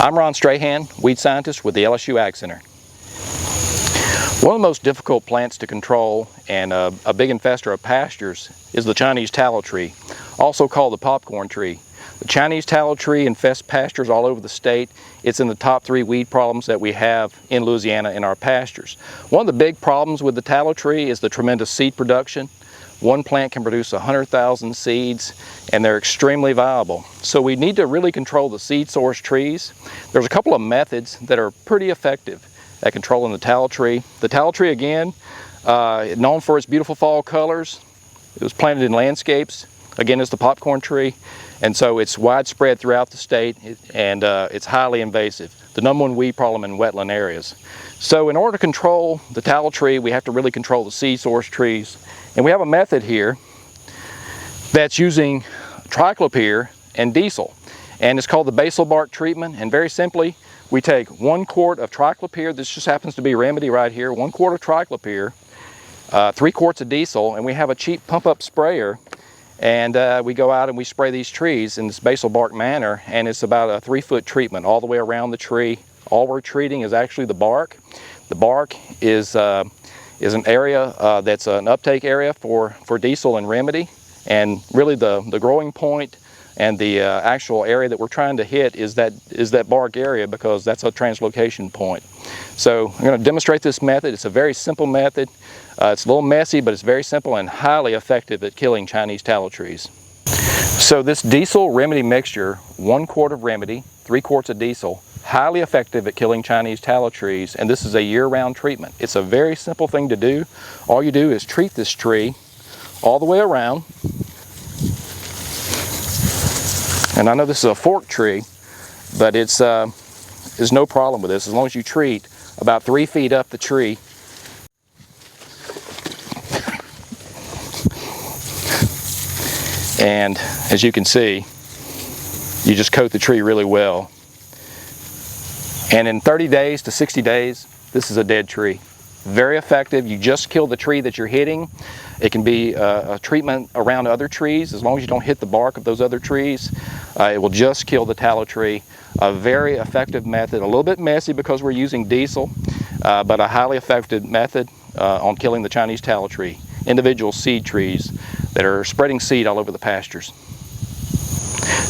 I'm Ron Strahan, weed scientist with the LSU Ag Center. One of the most difficult plants to control and a big infester of pastures is the Chinese tallow tree, also called the popcorn tree. The Chinese tallow tree infests pastures all over the state. It's in the top 3 weed problems that we have in Louisiana in our pastures. One of the big problems with the tallow tree is the tremendous seed production. One plant can produce 100,000 seeds, and they're extremely viable. So we need to really control the seed source trees. There's a couple of methods that are pretty effective at controlling the tallow tree. The tallow tree, again, known for its beautiful fall colors. It was planted in landscapes. Again, it's the popcorn tree, and so it's widespread throughout the state, and it's highly invasive. The #1 weed problem in wetland areas. So in order to control the tallow tree, we have to really control the seed source trees. And we have a method here that's using triclopyr and diesel, and it's called the basal bark treatment. And very simply, we take 1 quart of triclopyr. This just happens to be Remedy right here. 1 quart of triclopyr, 3 quarts of diesel, and we have a cheap pump-up sprayer. And we go out and we spray these trees in this basal bark manner, and it's about a 3-foot treatment all the way around the tree. All we're treating is actually the bark. The bark is an area that's an uptake area for diesel and Remedy, and really the growing point and the actual area that we're trying to hit is that bark area, because that's a translocation point. So I'm going to demonstrate this method. It's a very simple method. It's a little messy, but it's very simple and highly effective at killing Chinese tallow trees. So this diesel Remedy mixture, 1 quart of Remedy, 3 quarts of diesel, highly effective at killing Chinese tallow trees, and this is a year-round treatment. It's a very simple thing to do. All you do is treat this tree all the way around. And I know this is a fork tree, but there's no problem with this as long as you treat about 3 feet up the tree. And as you can see, you just coat the tree really well. And in 30 days to 60 days, this is a dead tree. Very effective. You just kill the tree that you're hitting. It can be a treatment around other trees. As long as you don't hit the bark of those other trees, it will just kill the tallow tree. A very effective method, a little bit messy because we're using diesel, but a highly effective method on killing the Chinese tallow tree. Individual seed trees that are spreading seed all over the pastures.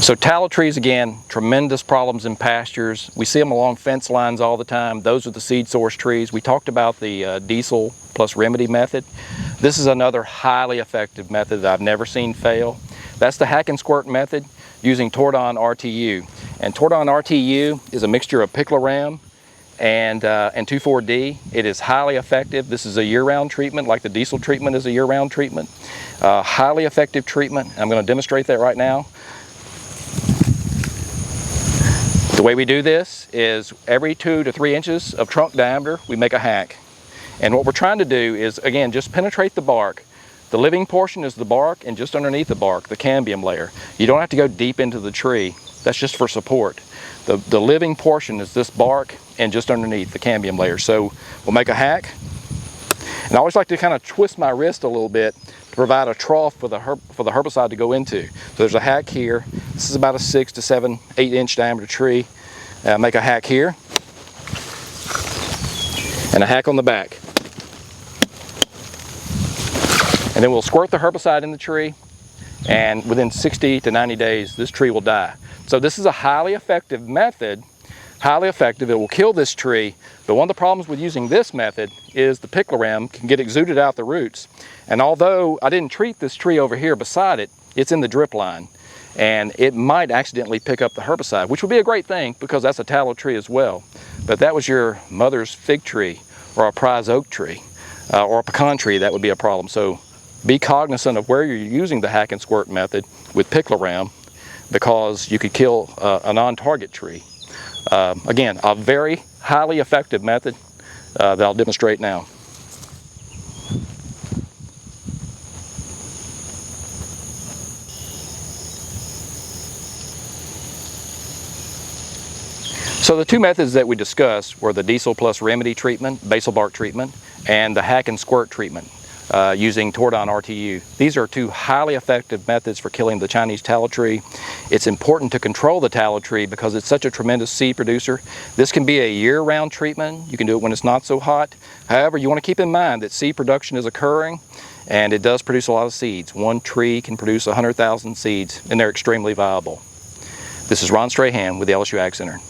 So tallow trees, again, tremendous problems in pastures. We see them along fence lines all the time. Those are the seed source trees. We talked about the diesel plus Remedy method. This is another highly effective method that I've never seen fail. That's the hack and squirt method using Tordon RTU. And Tordon RTU is a mixture of picloram and 2,4-D. It is highly effective. This is a year-round treatment, like the diesel treatment is a year-round treatment. Highly effective treatment. I'm going to demonstrate that right now. The way we do this is every 2 to 3 inches of trunk diameter, we make a hack. And what we're trying to do is, again, just penetrate the bark. The living portion is the bark, and just underneath the bark, the cambium layer. You don't have to go deep into the tree. That's just for support. The living portion is this bark and just underneath the cambium layer. So we'll make a hack. And I always like to kind of twist my wrist a little bit to provide a trough for the herbicide to go into. So there's a hack here. This is about a 6 to 7, 8-inch diameter tree. Make a hack here, and a hack on the back. And then we'll squirt the herbicide in the tree, and within 60 to 90 days, this tree will die. So this is a highly effective method. Highly effective. It will kill this tree, but one of the problems with using this method is the picloram can get exuded out the roots. And although I didn't treat this tree over here beside it, it's in the drip line, and it might accidentally pick up the herbicide, which would be a great thing because that's a tallow tree as well. But that was your mother's fig tree or a prize oak tree or a pecan tree, that would be a problem. So be cognizant of where you're using the hack and squirt method with picloram, because you could kill a non-target tree. Again, a very highly effective method that I'll demonstrate now. So the 2 methods that we discussed were the diesel plus Remedy treatment, basal bark treatment, and the hack and squirt treatment. using Tordon RTU. These are two highly effective methods for killing the Chinese tallow tree. It's important to control the tallow tree because it's such a tremendous seed producer. This can be a year-round treatment. You can do it when it's not so hot. However, you want to keep in mind that seed production is occurring and it does produce a lot of seeds. One tree can produce 100,000 seeds and they're extremely viable. This is Ron Strahan with the LSU Ag Center.